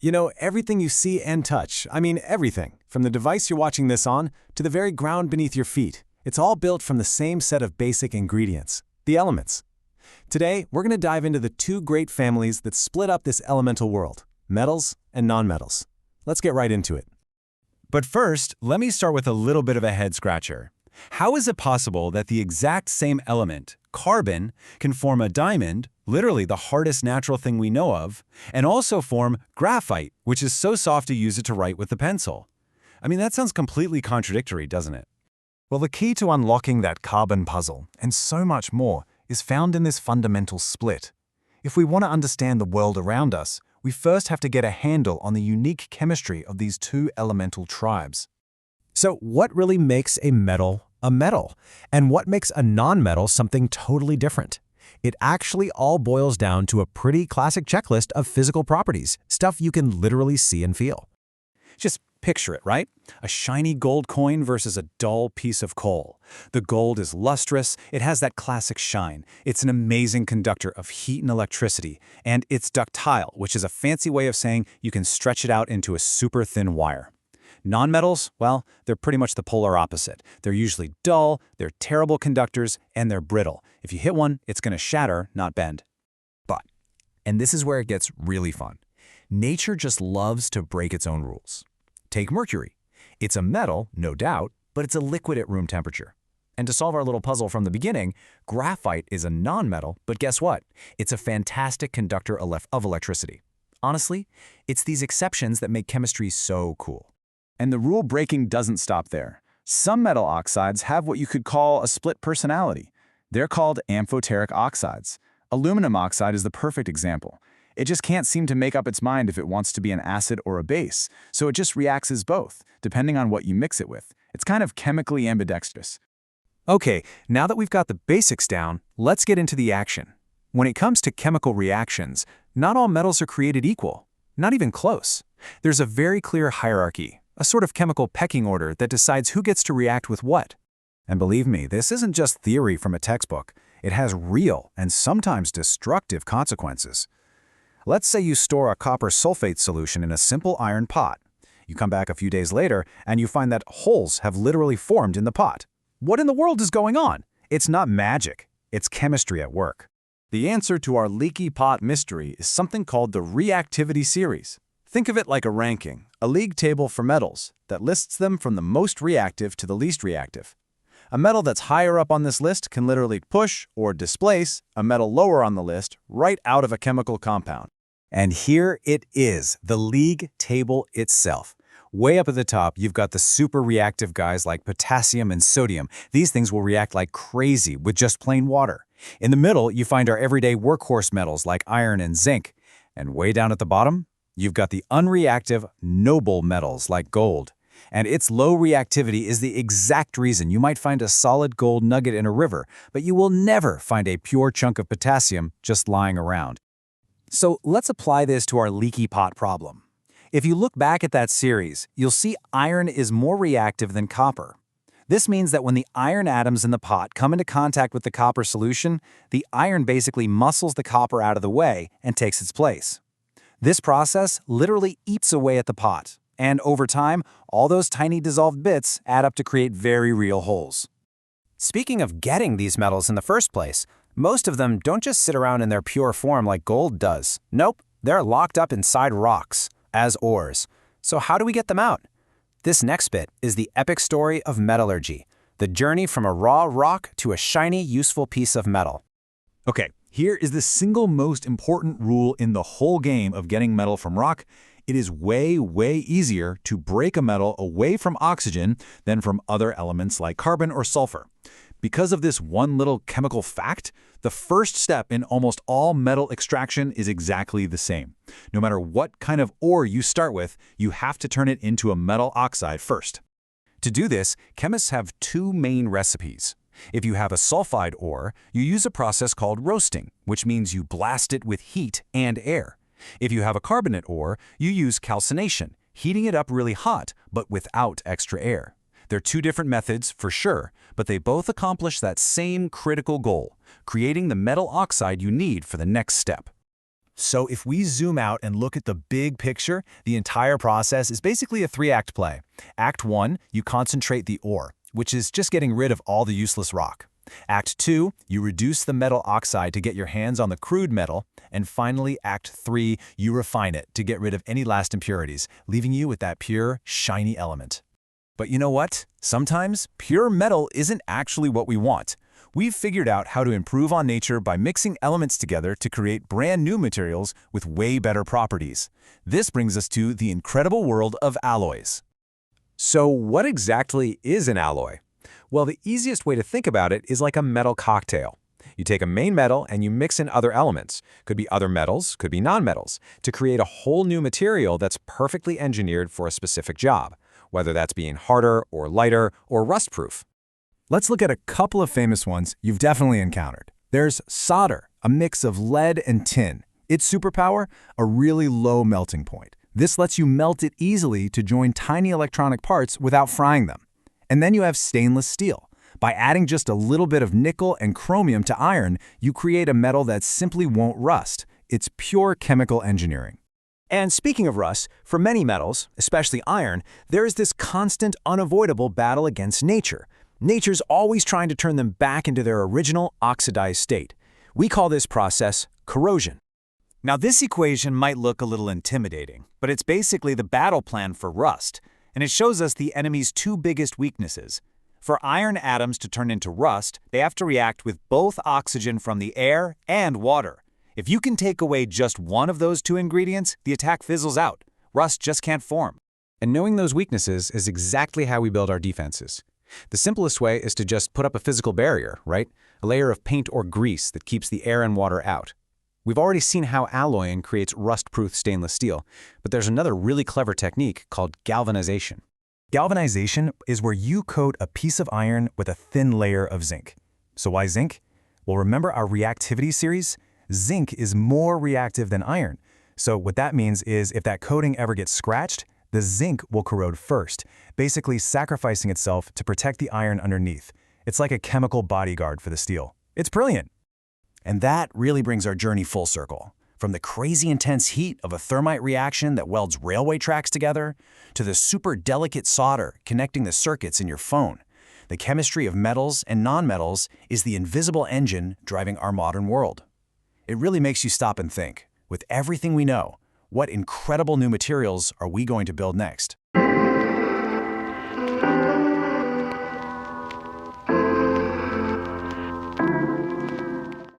You know, everything you see and touch, I mean everything, from the device you're watching this on to the very ground beneath your feet, it's all built from the same set of basic ingredients, the elements. Today, we're going to dive into the two great families that split up this elemental world, metals and nonmetals. Let's get right into it. But first, let me start with a little bit of a head-scratcher. How is it possible that the exact same element, carbon, can form a diamond, literally the hardest natural thing we know of, and also form graphite, which is so soft to use it to write with a pencil? I mean, that sounds completely contradictory, doesn't it? Well, the key to unlocking that carbon puzzle, and so much more, is found in this fundamental split. If we want to understand the world around us, we first have to get a handle on the unique chemistry of these two elemental tribes. So what really makes a metal, and what makes a nonmetal something totally different? It actually all boils down to a pretty classic checklist of physical properties, stuff you can literally see and feel. Just picture it, right? A shiny gold coin versus a dull piece of coal. The gold is lustrous, it has that classic shine. It's an amazing conductor of heat and electricity, and it's ductile, which is a fancy way of saying you can stretch it out into a super thin wire. Nonmetals, well, they're pretty much the polar opposite. They're usually dull, they're terrible conductors, and they're brittle. If you hit one, it's going to shatter, not bend. But, and this is where it gets really fun, nature just loves to break its own rules. Take mercury. It's a metal, no doubt, but it's a liquid at room temperature. And to solve our little puzzle from the beginning, graphite is a nonmetal, but guess what? It's a fantastic conductor of electricity. Honestly, it's these exceptions that make chemistry so cool. And the rule breaking doesn't stop there. Some metal oxides have what you could call a split personality. They're called amphoteric oxides. Aluminum oxide is the perfect example. It just can't seem to make up its mind if it wants to be an acid or a base, so it just reacts as both, depending on what you mix it with. It's kind of chemically ambidextrous. Okay, now that we've got the basics down, let's get into the action. When it comes to chemical reactions, not all metals are created equal, not even close. There's a very clear hierarchy, a sort of chemical pecking order that decides who gets to react with what. And believe me, this isn't just theory from a textbook. It has real and sometimes destructive consequences. Let's say you store a copper sulfate solution in a simple iron pot. You come back a few days later and you find that holes have literally formed in the pot. What in the world is going on? It's not magic. It's chemistry at work. The answer to our leaky pot mystery is something called the reactivity series. Think of it like a ranking, a league table for metals that lists them from the most reactive to the least reactive. A metal that's higher up on this list can literally push or displace a metal lower on the list right out of a chemical compound. And here it is, the league table itself. Way up at the top, you've got the super reactive guys like potassium and sodium. These things will react like crazy with just plain water. In the middle, you find our everyday workhorse metals like iron and zinc. And way down at the bottom, you've got the unreactive, noble metals like gold. And its low reactivity is the exact reason you might find a solid gold nugget in a river, but you will never find a pure chunk of potassium just lying around. So let's apply this to our leaky pot problem. If you look back at that series, you'll see iron is more reactive than copper. This means that when the iron atoms in the pot come into contact with the copper solution, the iron basically muscles the copper out of the way and takes its place. This process literally eats away at the pot, and over time, all those tiny dissolved bits add up to create very real holes. Speaking of getting these metals in the first place, most of them don't just sit around in their pure form like gold does. Nope, they're locked up inside rocks, as ores. So how do we get them out? This next bit is the epic story of metallurgy, the journey from a raw rock to a shiny, useful piece of metal. Okay, here is the single most important rule in the whole game of getting metal from rock. It is way easier to break a metal away from oxygen than from other elements like carbon or sulfur. Because of this one little chemical fact, the first step in almost all metal extraction is exactly the same. No matter what kind of ore you start with, you have to turn it into a metal oxide first. To do this, chemists have two main recipes. If you have a sulfide ore, you use a process called roasting, which means you blast it with heat and air. If you have a carbonate ore, you use calcination, heating it up really hot, but without extra air. They're two different methods for sure, but they both accomplish that same critical goal, creating the metal oxide you need for the next step. So if we zoom out and look at the big picture, the entire process is basically a three-act play. Act 1, you concentrate the ore, which is just getting rid of all the useless rock. Act 2, you reduce the metal oxide to get your hands on the crude metal. And finally, Act 3, you refine it to get rid of any last impurities, leaving you with that pure, shiny element. But you know what? Sometimes pure metal isn't actually what we want. We've figured out how to improve on nature by mixing elements together to create brand new materials with way better properties. This brings us to the incredible world of alloys. So what exactly is an alloy? Well, the easiest way to think about it is like a metal cocktail. You take a main metal and you mix in other elements, could be other metals, could be nonmetals, to create a whole new material that's perfectly engineered for a specific job, whether that's being harder or lighter or rust-proof. Let's look at a couple of famous ones you've definitely encountered. There's solder, a mix of lead and tin. Its superpower, a really low melting point. This lets you melt it easily to join tiny electronic parts without frying them. And then you have stainless steel. By adding just a little bit of nickel and chromium to iron, you create a metal that simply won't rust. It's pure chemical engineering. And speaking of rust, for many metals, especially iron, there is this constant, unavoidable battle against nature. Nature's always trying to turn them back into their original oxidized state. We call this process corrosion. Now, this equation might look a little intimidating, but it's basically the battle plan for rust, and it shows us the enemy's two biggest weaknesses. For iron atoms to turn into rust, they have to react with both oxygen from the air and water. If you can take away just one of those two ingredients, the attack fizzles out. Rust just can't form. And knowing those weaknesses is exactly how we build our defenses. The simplest way is to just put up a physical barrier, right? A layer of paint or grease that keeps the air and water out. We've already seen how alloying creates rust-proof stainless steel, but there's another really clever technique called galvanization. Galvanization is where you coat a piece of iron with a thin layer of zinc. So why zinc? Well, remember our reactivity series? Zinc is more reactive than iron. So what that means is if that coating ever gets scratched, the zinc will corrode first, basically sacrificing itself to protect the iron underneath. It's like a chemical bodyguard for the steel. It's brilliant. And that really brings our journey full circle. From the crazy intense heat of a thermite reaction that welds railway tracks together, to the super delicate solder connecting the circuits in your phone. The chemistry of metals and nonmetals is the invisible engine driving our modern world. It really makes you stop and think, with everything we know, what incredible new materials are we going to build next?